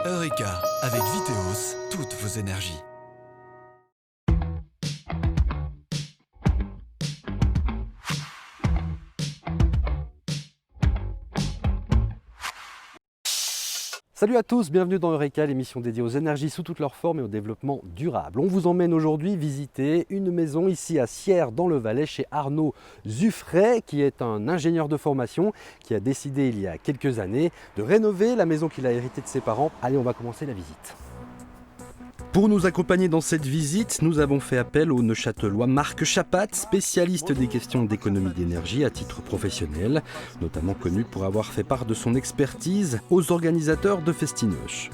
Eureka, avec Viteos, toutes vos énergies. Salut à tous, bienvenue dans Eureka, l'émission dédiée aux énergies sous toutes leurs formes et au développement durable. On vous emmène aujourd'hui visiter une maison ici à Sierre dans le Valais chez Arnaud Zuffray, qui est un ingénieur de formation qui a décidé il y a quelques années de rénover la maison qu'il a héritée de ses parents. Allez, on va commencer la visite. Pour nous accompagner dans cette visite, nous avons fait appel au Neuchâtelois Marc Chapat, spécialiste des questions d'économie d'énergie à titre professionnel, notamment connu pour avoir fait part de son expertise aux organisateurs de Festinoche.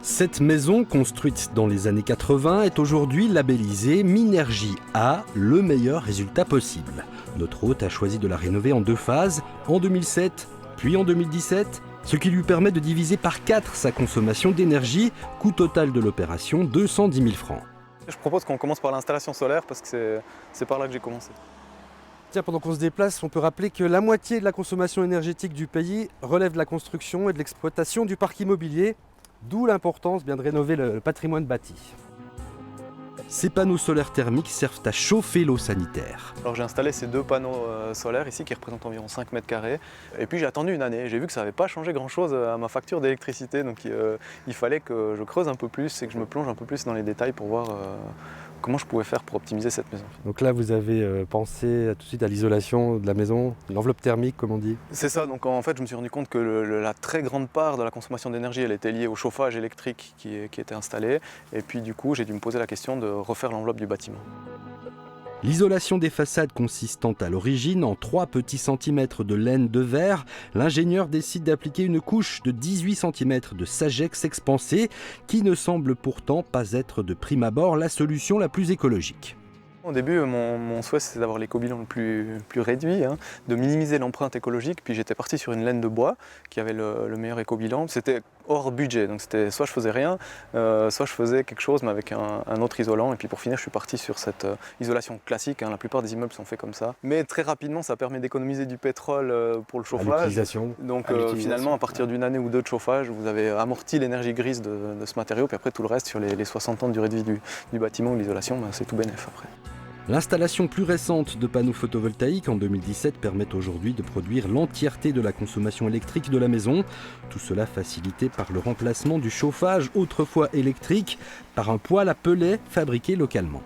Cette maison, construite dans les années 80, est aujourd'hui labellisée Minergie A, le meilleur résultat possible. Notre hôte a choisi de la rénover en 2 phases, en 2007 puis en 2017, ce qui lui permet de diviser par 4 sa consommation d'énergie, coût total de l'opération 210 000 francs. Je propose qu'on commence par l'installation solaire parce que c'est par là que j'ai commencé. Tiens, pendant qu'on se déplace, on peut rappeler que la moitié de la consommation énergétique du pays relève de la construction et de l'exploitation du parc immobilier, d'où l'importance bien de rénover le patrimoine bâti. Ces panneaux solaires thermiques servent à chauffer l'eau sanitaire. Alors j'ai installé ces 2 panneaux solaires ici qui représentent environ 5 mètres carrés. Et puis j'ai attendu une année, j'ai vu que ça n'avait pas changé grand chose à ma facture d'électricité. Donc il fallait que je creuse un peu plus et que je me plonge un peu plus dans les détails pour voir comment je pouvais faire pour optimiser cette maison. Donc là, vous avez pensé tout de suite à l'isolation de la maison, l'enveloppe thermique comme on dit. C'est ça, donc en fait je me suis rendu compte que la très grande part de la consommation d'énergie elle était liée au chauffage électrique qui était installé. Et puis du coup j'ai dû me poser la question de refaire l'enveloppe du bâtiment. L'isolation des façades consistant à l'origine en 3 petits centimètres de laine de verre, l'ingénieur décide d'appliquer une couche de 18 cm de Sagex expansé qui ne semble pourtant pas être de prime abord la solution la plus écologique. Au début, mon souhait c'était d'avoir l'éco-bilan le plus réduit, de minimiser l'empreinte écologique. Puis j'étais parti sur une laine de bois qui avait le meilleur éco-bilan. C'était hors budget, donc c'était soit je faisais rien, soit je faisais quelque chose mais avec un autre isolant. Et puis pour finir, je suis parti sur cette isolation classique. La plupart des immeubles sont faits comme ça. Mais très rapidement, ça permet d'économiser du pétrole pour le chauffage. Donc finalement, à partir d'une année ou 2 de chauffage, vous avez amorti l'énergie grise de ce matériau. Puis après, tout le reste sur les 60 ans de durée de vie du bâtiment ou l'isolation, c'est tout bénef après. L'installation plus récente de panneaux photovoltaïques en 2017 permet aujourd'hui de produire l'entièreté de la consommation électrique de la maison. Tout cela facilité par le remplacement du chauffage autrefois électrique par un poêle à pellets fabriqué localement.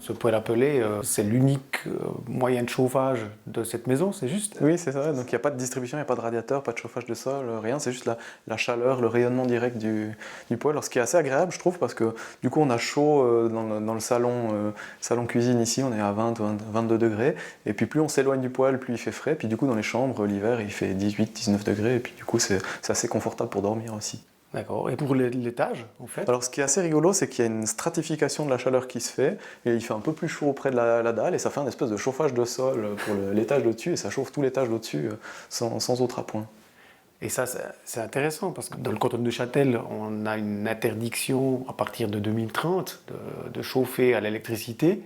Ce poêle à pellets, c'est l'unique moyen de chauffage de cette maison, c'est juste? Oui, c'est ça. Donc il n'y a pas de distribution, il n'y a pas de radiateur, pas de chauffage de sol, rien. C'est juste la chaleur, le rayonnement direct du poêle. Alors, ce qui est assez agréable, je trouve, parce que du coup on a chaud dans le salon cuisine ici, on est à 22 degrés. Et puis plus on s'éloigne du poêle, plus il fait frais. Puis du coup dans les chambres, l'hiver, il fait 18-19 degrés. Et puis du coup c'est assez confortable pour dormir aussi. D'accord. Et pour l'étage, en fait? Alors ce qui est assez rigolo, c'est qu'il y a une stratification de la chaleur qui se fait, et il fait un peu plus chaud auprès de la dalle, et ça fait un espèce de chauffage de sol pour l'étage au-dessus, et ça chauffe tout l'étage au-dessus sans autre appoint. Et ça, c'est intéressant, parce que dans le canton de Neuchâtel, on a une interdiction à partir de 2030 de chauffer à l'électricité.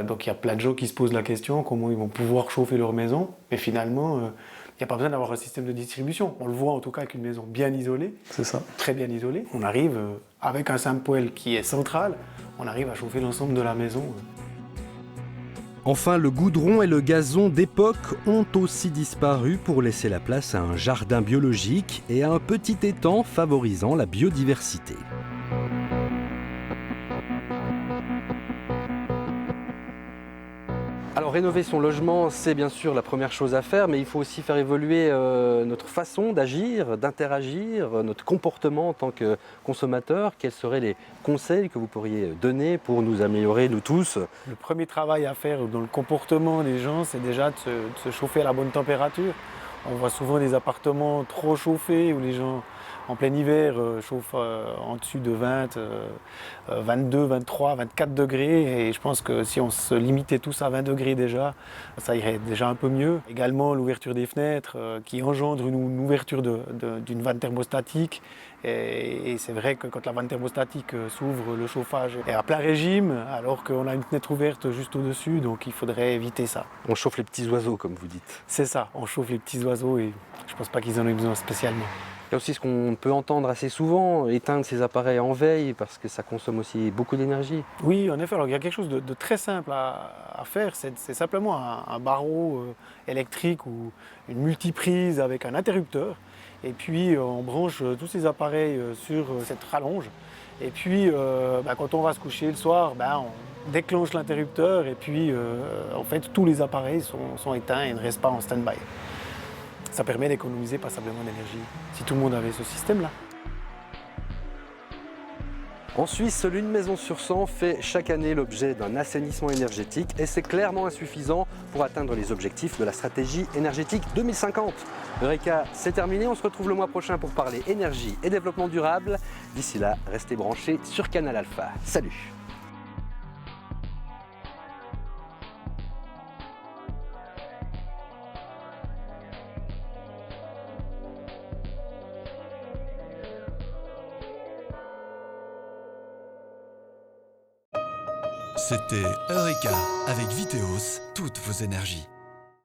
Donc il y a plein de gens qui se posent la question, comment ils vont pouvoir chauffer leur maison, mais finalement... il n'y a pas besoin d'avoir un système de distribution. On le voit en tout cas avec une maison bien isolée, c'est ça. Très bien isolée. On arrive, avec un simple poêle qui est central, on arrive à chauffer l'ensemble de la maison. Enfin, le goudron et le gazon d'époque ont aussi disparu pour laisser la place à un jardin biologique et à un petit étang favorisant la biodiversité. Alors rénover son logement, c'est bien sûr la première chose à faire, mais il faut aussi faire évoluer notre façon d'agir, d'interagir, notre comportement en tant que consommateur. Quels seraient les conseils que vous pourriez donner pour nous améliorer, nous tous? Le premier travail à faire dans le comportement des gens, c'est déjà de se chauffer à la bonne température. On voit souvent des appartements trop chauffés où les gens, en plein hiver, chauffent en dessus de 20, 22, 23, 24 degrés. Et je pense que si on se limitait tous à 20 degrés déjà, ça irait déjà un peu mieux. Également l'ouverture des fenêtres qui engendre une ouverture d'une vanne thermostatique. Et c'est vrai que quand la vanne thermostatique s'ouvre, le chauffage est à plein régime, alors qu'on a une fenêtre ouverte juste au-dessus, donc il faudrait éviter ça. On chauffe les petits oiseaux, comme vous dites. C'est ça, on chauffe les petits oiseaux et je ne pense pas qu'ils en aient besoin spécialement. Il y a aussi ce qu'on peut entendre assez souvent, éteindre ses appareils en veille parce que ça consomme aussi beaucoup d'énergie. Oui, en effet, alors il y a quelque chose de très simple à faire, c'est simplement un barreau électrique ou une multiprise avec un interrupteur. Et puis on branche tous ces appareils sur cette rallonge. Et puis quand on va se coucher le soir, on déclenche l'interrupteur et puis en fait tous les appareils sont éteints et ne restent pas en stand-by. Ça permet d'économiser passablement d'énergie, si tout le monde avait ce système-là. En Suisse, seule une maison sur 100 fait chaque année l'objet d'un assainissement énergétique et c'est clairement insuffisant pour atteindre les objectifs de la stratégie énergétique 2050. Eureka, c'est terminé, on se retrouve le mois prochain pour parler énergie et développement durable. D'ici là, restez branchés sur Canal Alpha. Salut! C'était Eureka avec Viteos, toutes vos énergies.